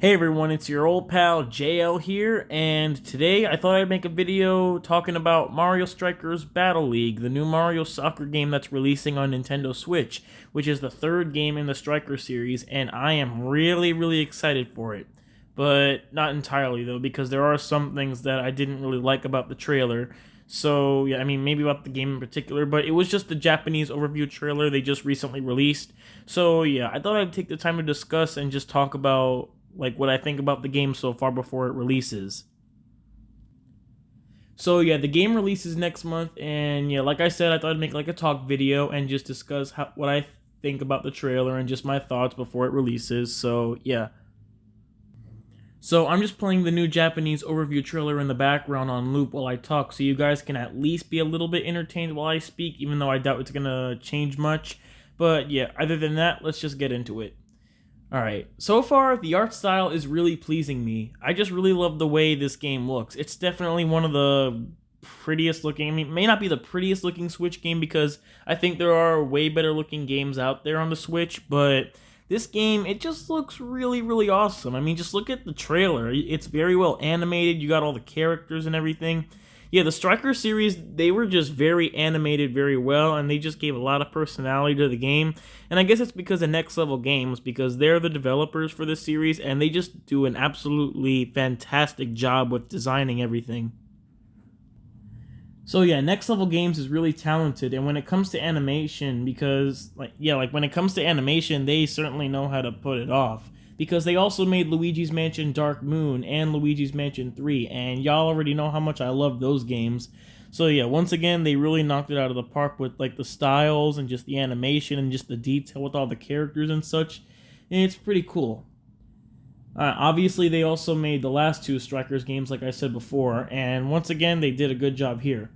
Hey everyone, it's your old pal JL here, and today I thought I'd make a video talking about Mario Strikers Battle League, the new Mario soccer game that's releasing on Nintendo Switch, which is the third game in the Striker series, and I am really excited for it. But not entirely though, because there are some things that I didn't really like about the trailer. So yeah, I mean maybe about the game in particular, but it was just the Japanese overview trailer they just recently released. So yeah, I thought I'd take the time to discuss and just talk about what I think about the game so far before it releases. So yeah, the game releases next month, and yeah, like I said, I thought I'd make a talk video and just discuss what I think about the trailer and just my thoughts before it releases. So yeah. So I'm just playing the new Japanese overview trailer in the background on loop while I talk, so you guys can at least be a little bit entertained while I speak, even though I doubt it's gonna change much. But yeah, other than that, let's just get into it. Alright, so far the art style is really pleasing me. I just really love the way this game looks. It's definitely one of the prettiest looking, I mean, it may not be the prettiest looking Switch game because I think there are way better looking games out there on the Switch, but this game, it just looks really awesome. I mean, just look at the trailer. It's very well animated, you got all the characters and everything. Yeah, the Striker series, they were just very animated very well, and they just gave a lot of personality to the game. And I guess it's because of Next Level Games, because they're the developers for this series, and they just do an absolutely fantastic job with designing everything. So yeah, Next Level Games is really talented, and when it comes to animation, when it comes to animation, they certainly know how to put it off. Because they also made Luigi's Mansion Dark Moon and Luigi's Mansion 3, and y'all already know how much I love those games. So yeah, once again, they really knocked it out of the park with the styles and just the animation and just the detail with all the characters and such. And it's pretty cool. Obviously, they also made the last two Strikers games, like I said before, and once again, they did a good job here.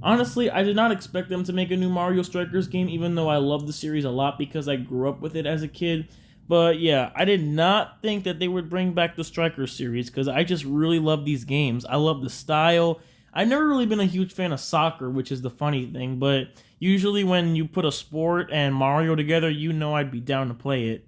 Honestly, I did not expect them to make a new Mario Strikers game, even though I love the series a lot because I grew up with it as a kid. But yeah, I did not think that they would bring back the Striker series because I just really love these games. I love the style. I've never really been a huge fan of soccer, which is the funny thing, but usually when you put a sport and Mario together, you know I'd be down to play it.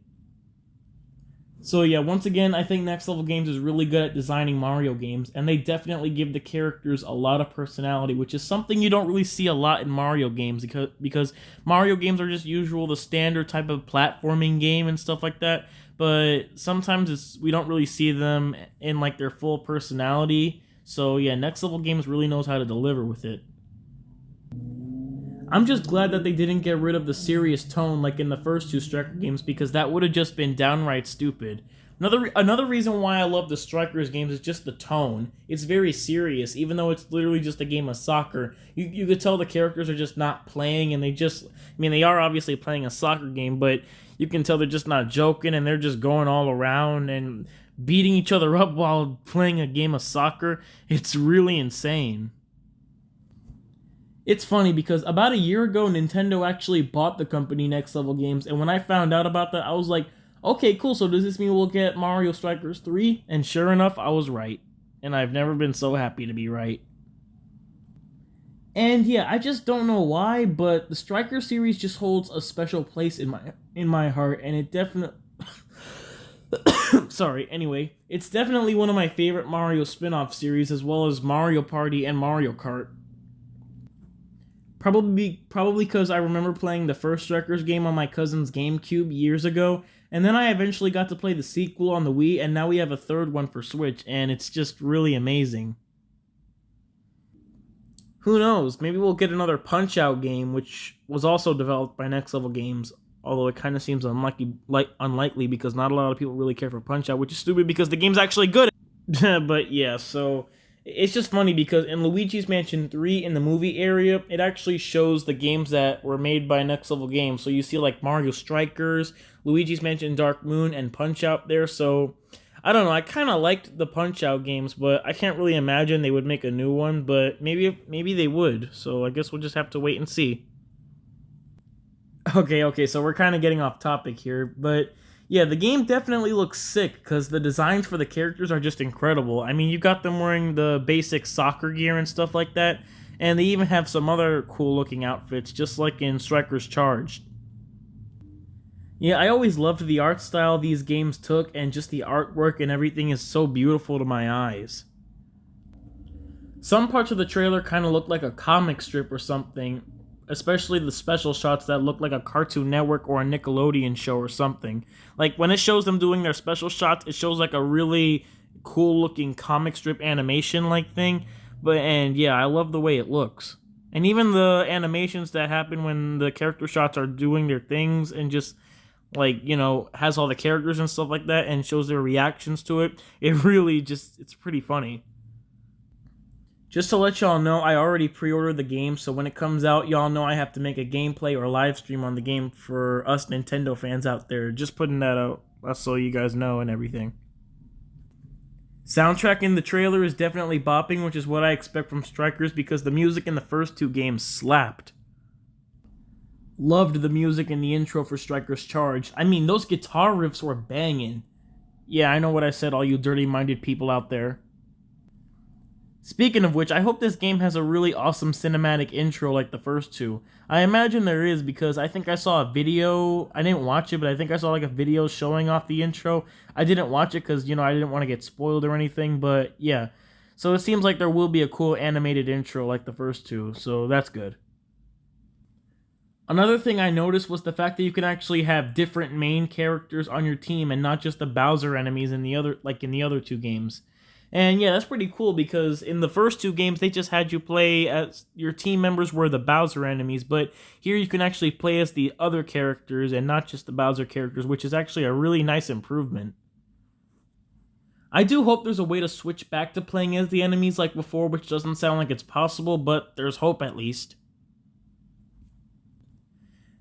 So yeah, once again, I think Next Level Games is really good at designing Mario games, and they definitely give the characters a lot of personality, which is something you don't really see a lot in Mario games, because Mario games are just the standard type of platforming game and stuff like that, but sometimes we don't really see them in their full personality. So yeah, Next Level Games really knows how to deliver with it. I'm just glad that they didn't get rid of the serious tone like in the first two Striker games, because that would have just been downright stupid. Another reason why I love the Strikers games is just the tone. It's very serious, even though it's literally just a game of soccer. You could tell the characters are just not playing, and they are obviously playing a soccer game, but you can tell they're just not joking, and they're just going all around and beating each other up while playing a game of soccer. It's really insane. It's funny because about a year ago, Nintendo actually bought the company Next Level Games, and when I found out about that, I was like, okay, cool, so does this mean we'll get Mario Strikers 3? And sure enough, I was right. And I've never been so happy to be right. And yeah, I just don't know why, but the Striker series just holds a special place in my heart, and it definitely... Sorry, anyway, it's definitely one of my favorite Mario spin-off series, as well as Mario Party and Mario Kart. Probably because I remember playing the first Strikers game on my cousin's GameCube years ago, and then I eventually got to play the sequel on the Wii, and now we have a third one for Switch, and it's just really amazing. Who knows, maybe we'll get another Punch-Out game, which was also developed by Next Level Games, although it kind of seems unlikely because not a lot of people really care for Punch-Out, which is stupid because the game's actually good. But yeah, so... It's just funny because in Luigi's Mansion 3 in the movie area, it actually shows the games that were made by Next Level Games. So you see Mario Strikers, Luigi's Mansion Dark Moon, and Punch-Out there. So, I don't know, I kind of liked the Punch-Out games, but I can't really imagine they would make a new one, but maybe they would. So I guess we'll just have to wait and see. Okay, so we're kind of getting off topic here, but... yeah, the game definitely looks sick, because the designs for the characters are just incredible. I mean, you got them wearing the basic soccer gear and stuff like that, and they even have some other cool-looking outfits, just like in Strikers Charged. Yeah, I always loved the art style these games took, and just the artwork and everything is so beautiful to my eyes. Some parts of the trailer kind of look like a comic strip or something, especially the special shots that look like a Cartoon Network or a Nickelodeon show or something. Like when it shows them doing their special shots, it shows like a really cool looking comic strip animation like thing. And yeah, I love the way it looks. And even the animations that happen when the character shots are doing their things and just like, has all the characters and stuff like that and shows their reactions to it. It really just it's pretty funny. Just to let y'all know, I already pre-ordered the game, so when it comes out, y'all know I have to make a gameplay or live stream on the game for us Nintendo fans out there. Just putting that out so you guys know and everything. Soundtrack in the trailer is definitely bopping, which is what I expect from Strikers because the music in the first two games slapped. Loved the music in the intro for Strikers Charged. I mean, those guitar riffs were banging. Yeah, I know what I said, all you dirty-minded people out there. Speaking of which, I hope this game has a really awesome cinematic intro like the first two. I imagine there is because I think I saw a video, I didn't watch it, but I think I saw like a video showing off the intro. I didn't watch it because, I didn't want to get spoiled or anything, but yeah. So it seems like there will be a cool animated intro like the first two, so that's good. Another thing I noticed was the fact that you can actually have different main characters on your team and not just the Bowser enemies in the other two games. And yeah, that's pretty cool because in the first two games, they just had you play as your team members were the Bowser enemies, but here you can actually play as the other characters and not just the Bowser characters, which is actually a really nice improvement. I do hope there's a way to switch back to playing as the enemies like before, which doesn't sound like it's possible, but there's hope at least.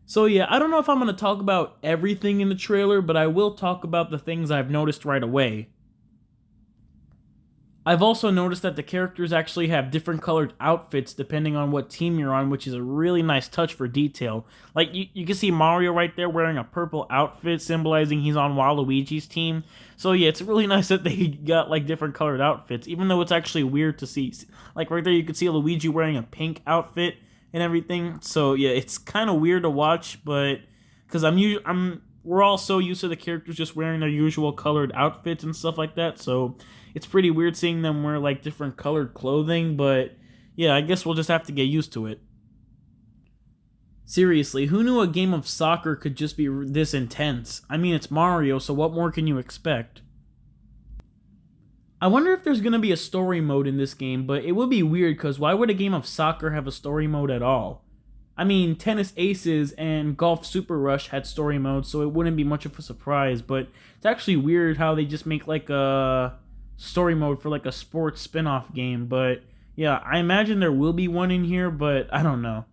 So yeah, I don't know if I'm going to talk about everything in the trailer, but I will talk about the things I've noticed right away. I've also noticed that the characters actually have different colored outfits depending on what team you're on, which is a really nice touch for detail. Like, you can see Mario right there wearing a purple outfit, symbolizing he's on Waluigi's team. So yeah, it's really nice that they got, like, different colored outfits, even though it's actually weird to see. Like, right there you can see Luigi wearing a pink outfit and everything. So yeah, it's kind of weird to watch, but... Because we're all so used to the characters just wearing their usual colored outfits and stuff like that, so... It's pretty weird seeing them wear, like, different colored clothing, but yeah, I guess we'll just have to get used to it. Seriously, who knew a game of soccer could just be this intense? I mean, it's Mario, so what more can you expect? I wonder if there's gonna be a story mode in this game, but it would be weird, because why would a game of soccer have a story mode at all? I mean, Tennis Aces and Golf Super Rush had story modes, so it wouldn't be much of a surprise, but it's actually weird how they just make, like, a... story mode for like a sports spin-off game, but yeah, I imagine there will be one in here, but I don't know.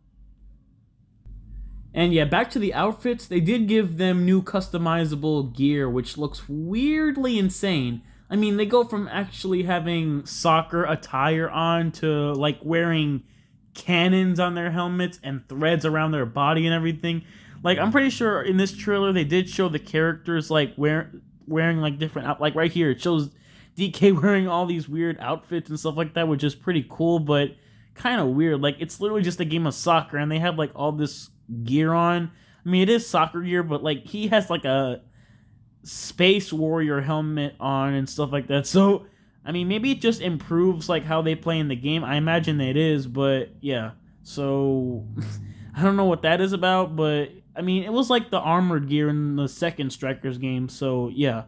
And yeah, back to the outfits, they did give them new customizable gear, which looks weirdly insane. I mean, they go from actually having soccer attire on to like wearing cannons on their helmets and threads around their body and everything. Like, I'm pretty sure in this trailer they did show the characters like wearing like different like right here it shows DK wearing all these weird outfits and stuff like that, which is pretty cool, but kind of weird. Like, it's literally just a game of soccer, and they have, like, all this gear on. I mean, it is soccer gear, but, like, he has, like, a Space Warrior helmet on and stuff like that. So, I mean, maybe it just improves, like, how they play in the game. I imagine it is, but, yeah. So, I don't know what that is about, but, I mean, it was, like, the armored gear in the second Strikers game, so, yeah.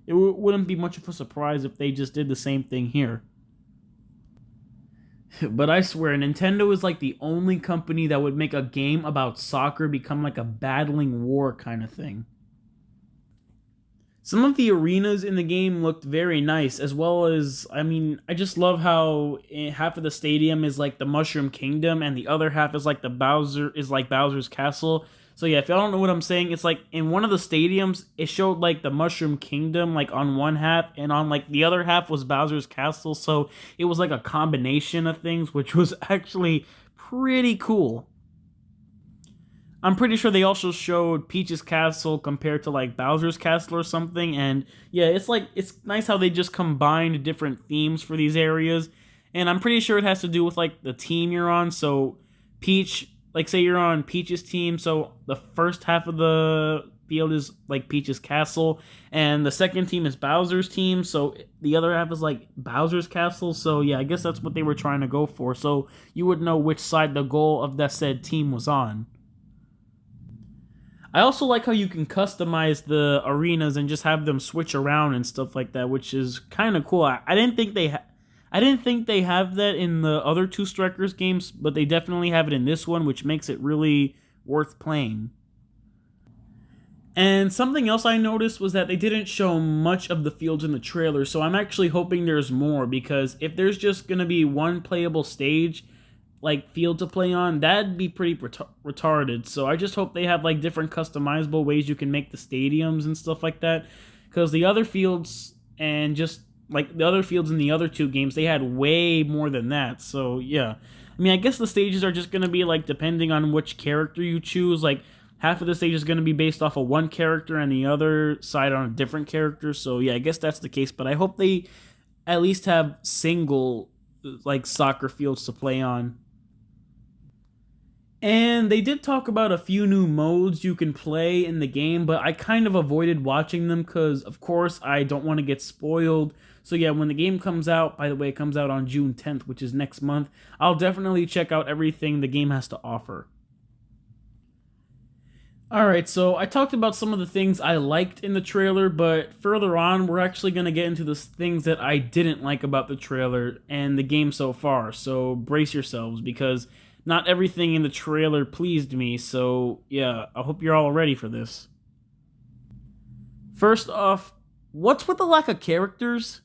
It wouldn't be much of a surprise if they just did the same thing here. But I swear, Nintendo is like the only company that would make a game about soccer become like a battling war kind of thing. Some of the arenas in the game looked very nice, as well as, I mean, I just love how half of the stadium is like the Mushroom Kingdom, and the other half is like Bowser's Castle. So yeah, if y'all don't know what I'm saying, it's like in one of the stadiums, it showed like the Mushroom Kingdom like on one half, and on like the other half was Bowser's Castle, so it was like a combination of things, which was actually pretty cool. I'm pretty sure they also showed Peach's Castle compared to like Bowser's Castle or something, and yeah, it's nice how they just combined different themes for these areas, and I'm pretty sure it has to do with like the team you're on, so Peach... Like, say you're on Peach's team, so the first half of the field is like Peach's castle, and the second team is Bowser's team, so the other half is like Bowser's castle. So yeah, I guess that's what they were trying to go for, so you would know which side the goal of that said team was on. I also like how you can customize the arenas and just have them switch around and stuff like that, which is kind of cool. I didn't think they have that in the other two Strikers games, but they definitely have it in this one, which makes it really worth playing. And something else I noticed was that they didn't show much of the fields in the trailer, so I'm actually hoping there's more, because if there's just going to be one playable stage, like, field to play on, that'd be pretty retarded. So I just hope they have, like, different customizable ways you can make the stadiums and stuff like that, because the other fields, and just, like, the other fields in the other two games, they had way more than that, so, yeah. I mean, I guess the stages are just going to be, like, depending on which character you choose, like, half of the stage is going to be based off of one character and the other side on a different character. So, yeah, I guess that's the case. But I hope they at least have single, like, soccer fields to play on. And they did talk about a few new modes you can play in the game, but I kind of avoided watching them because, of course, I don't want to get spoiled. So, yeah, when the game comes out, by the way, it comes out on June 10th, which is next month, I'll definitely check out everything the game has to offer. Alright, so I talked about some of the things I liked in the trailer, but further on, we're actually going to get into the things that I didn't like about the trailer and the game so far, so brace yourselves, because not everything in the trailer pleased me, so yeah, I hope you're all ready for this. First off, what's with the lack of characters?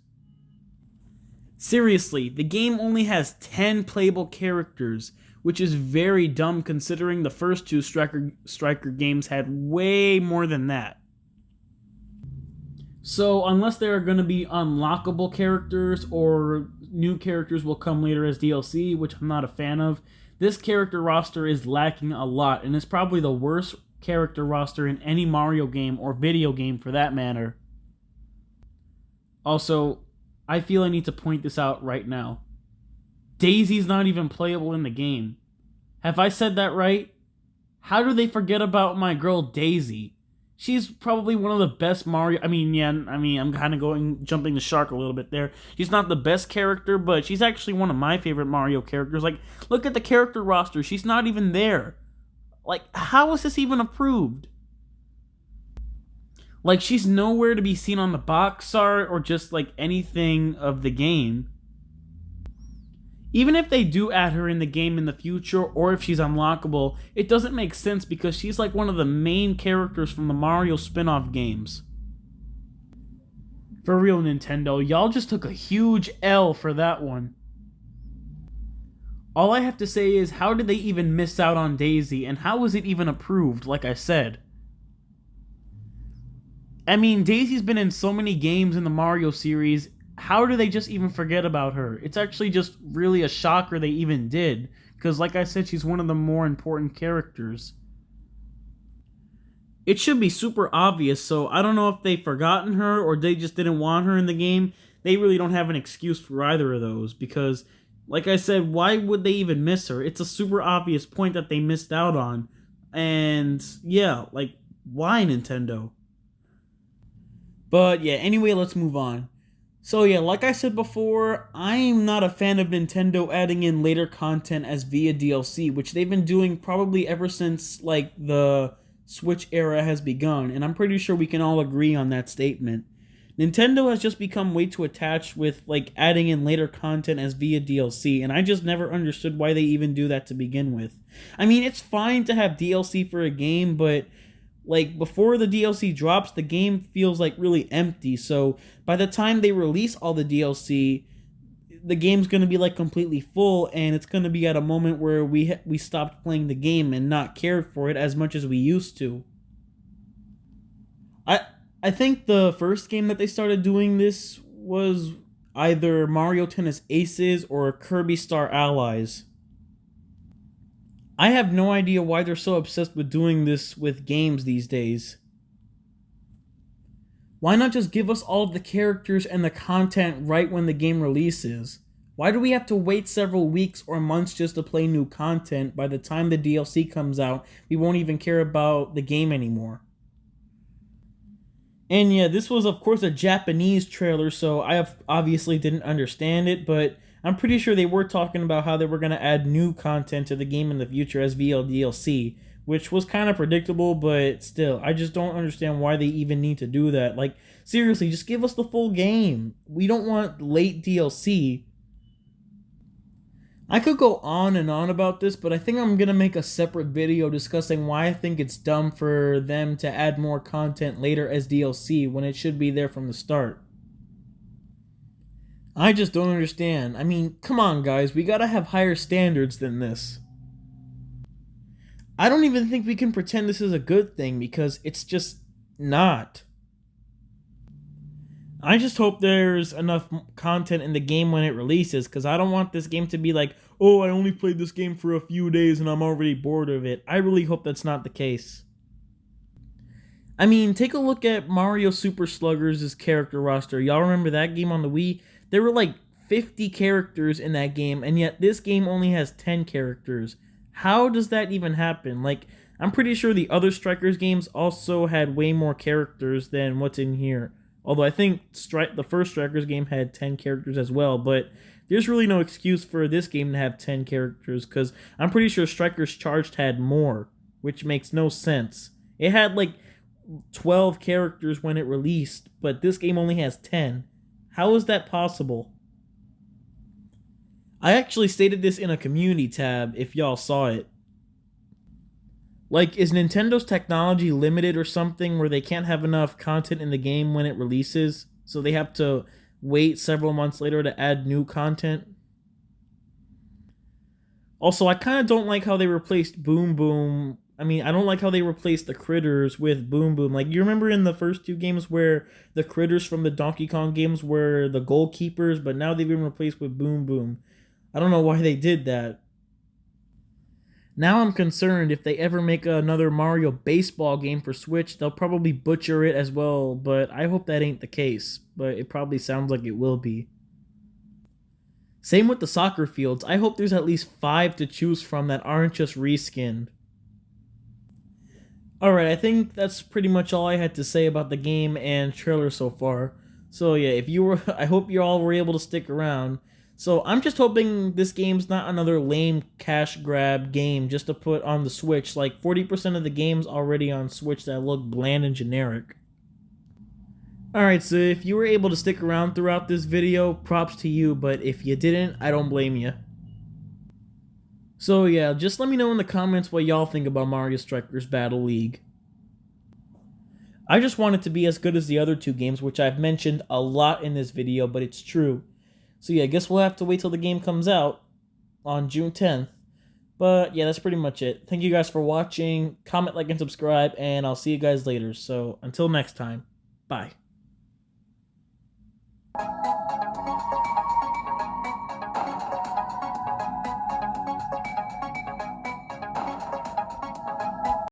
Seriously, the game only has 10 playable characters, which is very dumb considering the first two Striker games had way more than that. So unless there are going to be unlockable characters or new characters will come later as DLC, which I'm not a fan of, this character roster is lacking a lot, and it's probably the worst character roster in any Mario game or video game for that matter. Also, I feel I need to point this out right now. Daisy's not even playable in the game. Have I said that right? How do they forget about my girl Daisy? She's probably one of the best Mario... I'm kind of jumping the shark a little bit there. She's not the best character, but she's actually one of my favorite Mario characters. Like, look at the character roster. She's not even there. Like, how is this even approved? Like, she's nowhere to be seen on the box art or just, like, anything of the game. Even if they do add her in the game in the future, or if she's unlockable, it doesn't make sense because she's like one of the main characters from the Mario spin-off games. For real, Nintendo, y'all just took a huge L for that one. All I have to say is, how did they even miss out on Daisy, and how was it even approved, like I said? I mean, Daisy's been in so many games in the Mario series. How do they just even forget about her? It's actually just really a shocker they even did, because like I said, she's one of the more important characters. It should be super obvious, so I don't know if they've forgotten her or they just didn't want her in the game. They really don't have an excuse for either of those, because, like I said, why would they even miss her? It's a super obvious point that they missed out on. And, yeah, like, why, Nintendo? But, yeah, anyway, let's move on. So yeah, like I said before, I'm not a fan of Nintendo adding in later content as via DLC, which they've been doing probably ever since, like, the Switch era has begun, and I'm pretty sure we can all agree on that statement. Nintendo has just become way too attached with, like, adding in later content as via DLC, and I just never understood why they even do that to begin with. I mean, it's fine to have DLC for a game, but... like, before the DLC drops, the game feels, like, really empty, so by the time they release all the DLC, the game's gonna be, like, completely full, and it's gonna be at a moment where we stopped playing the game and not cared for it as much as we used to. I think the first game that they started doing this was either Mario Tennis Aces or Kirby Star Allies. I have no idea why they're so obsessed with doing this with games these days. Why not just give us all of the characters and the content right when the game releases? Why do we have to wait several weeks or months just to play new content? By the time the DLC comes out, we won't even care about the game anymore. And yeah, this was of course a Japanese trailer, so obviously didn't understand it, but I'm pretty sure they were talking about how they were going to add new content to the game in the future as VLDLC, which was kind of predictable, but still, I just don't understand why they even need to do that. Like, seriously, just give us the full game. We don't want late DLC. I could go on and on about this, but I think I'm going to make a separate video discussing why I think it's dumb for them to add more content later as DLC when it should be there from the start. I just don't understand. I mean, come on guys, we gotta have higher standards than this. I don't even think we can pretend this is a good thing because it's just not. I just hope there's enough content in the game when it releases, because I don't want this game to be like, oh, I only played this game for a few days and I'm already bored of it. I really hope that's not the case. I mean, take a look at Mario Super Sluggers' character roster. Y'all remember that game on the Wii? There were like 50 characters in that game, and yet this game only has 10 characters. How does that even happen? Like, I'm pretty sure the other Strikers games also had way more characters than what's in here. Although I think the first Strikers game had 10 characters as well, but there's really no excuse for this game to have 10 characters, because I'm pretty sure Strikers Charged had more, which makes no sense. It had like 12 characters when it released, but this game only has 10. How is that possible? I actually stated this in a community tab, if y'all saw it. Like, is Nintendo's technology limited or something where they can't have enough content in the game when it releases, so they have to wait several months later to add new content? Also, I kind of don't like how they replaced Boom Boom. I mean, I don't like how they replaced the critters with Boom Boom. Like, you remember in the first two games where the critters from the Donkey Kong games were the goalkeepers, but now they've been replaced with Boom Boom. I don't know why they did that. Now I'm concerned if they ever make another Mario baseball game for Switch, they'll probably butcher it as well, but I hope that ain't the case. But it probably sounds like it will be. Same with the soccer fields. I hope there's at least 5 to choose from that aren't just reskinned. Alright, I think that's pretty much all I had to say about the game and trailer so far. So yeah, I hope you all were able to stick around. So I'm just hoping this game's not another lame cash grab game just to put on the Switch. Like 40% of the games already on Switch that look bland and generic. Alright, so if you were able to stick around throughout this video, props to you, but if you didn't, I don't blame you. So yeah, just let me know in the comments what y'all think about Mario Strikers Battle League. I just want it to be as good as the other two games, which I've mentioned a lot in this video, but it's true. So yeah, I guess we'll have to wait till the game comes out on June 10th. But yeah, that's pretty much it. Thank you guys for watching. Comment, like, and subscribe, and I'll see you guys later. So until next time, bye.